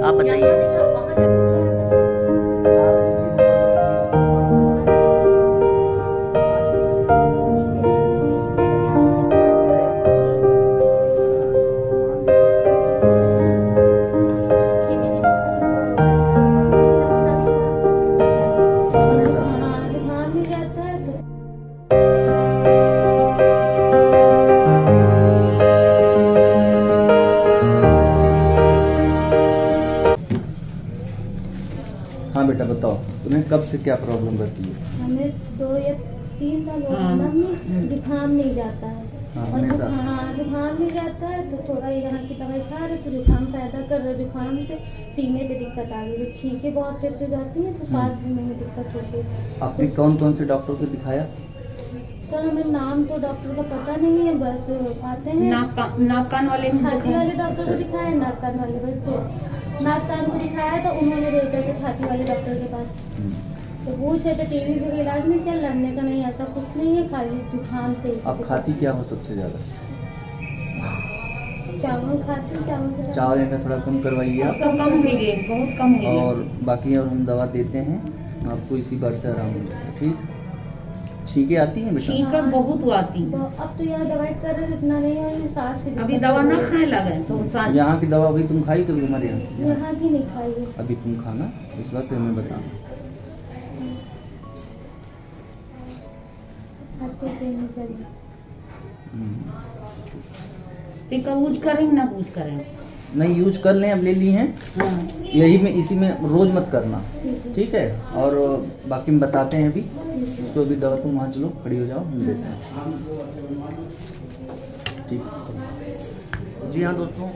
आप बताइए। हाँ बेटा बताओ, तुम्हें कब से क्या प्रॉब्लम रहती है? हमें 2 या 3 साल हो गए ना, जुकाम नहीं जाता है। और जुकाम नहीं जाता है तो थोड़ा यहाँ की दवाई खा रहे तो जुकाम पैदा कर रहे, जुकाम से सीने पे दिक्कत आ गई, छींके बहुत तेज जाती है तो सांस लेने में दिक्कत होती है। आपने कौन कौन से डॉक्टर को दिखाया? सर हमें नाम तो डॉक्टर का पता नहीं है, बस आते हैं नाक कान वाले, छाती वाले डॉक्टर को दिखाया, नाक कान वाले बस तो नाक कान को दिखाया तो उन्होंने भेजा था छाती वाले डॉक्टर के पास। तो पूछे तो टीवी पे इलाज नहीं चल रहा, हमने कहा नहीं ऐसा कुछ नहीं है, खाली जुकाम से। आप खाती क्या हो सबसे ज्यादा? चावल खाती, चावल इनका थोड़ा कम करवाइए आप, कम भी गए, बहुत कम हो गए। और बाकी और हम दवा देते हैं आपको, इसी बार से आराम हो जाएगा। ठीक, छींके आती हैं बेटा? छींक बहुत आती है। अब तो यहाँ दवाई कर रहे इतना नहीं है, सांस की अभी दवा ना खाने लगे तो यहाँ की दवा अभी तुम खाई कभी हमारे यहाँ? यहाँ की नहीं खाई है। अभी तुम खाना, इस बार फिर हमें बताना। यूज करें ना यूज करें, नहीं यूज कर लें, अब ले ली हैं। हाँ। यही में इसी में रोज मत करना, ठीक है? और बाकी हम बताते हैं अभी तो अभी दवा तुम वहाँ चलो, खड़ी हो जाओ, हम देते हैं। ठीक जी हाँ दोस्तों,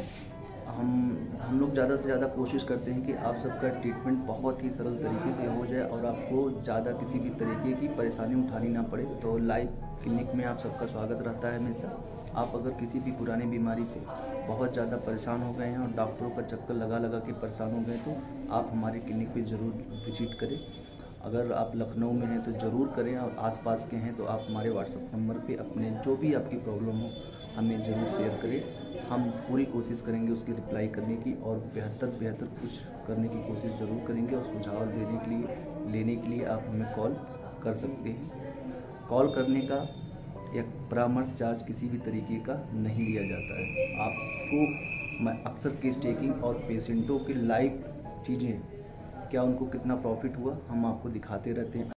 हम लोग ज़्यादा से ज़्यादा कोशिश करते हैं कि आप सबका ट्रीटमेंट बहुत ही सरल तरीके से हो जाए और आपको ज़्यादा किसी भी तरीके की परेशानी उठानी ना पड़े। तो लाइव क्लिनिक में आप सबका स्वागत रहता है हमेशा। आप अगर किसी भी पुरानी बीमारी से बहुत ज़्यादा परेशान हो गए हैं और डॉक्टरों का चक्कर लगा लगा के परेशान हो गए तो आप हमारे क्लिनिक पे ज़रूर विजिट करें। अगर आप लखनऊ में हैं तो ज़रूर करें, और आसपास के हैं तो आप हमारे व्हाट्सएप नंबर पे अपने जो भी आपकी प्रॉब्लम हो हमें ज़रूर शेयर करें। हम पूरी कोशिश करेंगे उसकी रिप्लाई करने की और बेहतर कुछ करने की कोशिश ज़रूर करेंगे। और सुझाव लेने के लिए आप हमें कॉल कर सकते हैं। कॉल करने का या परामर्श चार्ज किसी भी तरीके का नहीं लिया जाता है। आपको मैं अक्सर केस टेकिंग और पेशेंटों के लाइव चीज़ें क्या उनको कितना प्रॉफिट हुआ हम आपको दिखाते रहते हैं।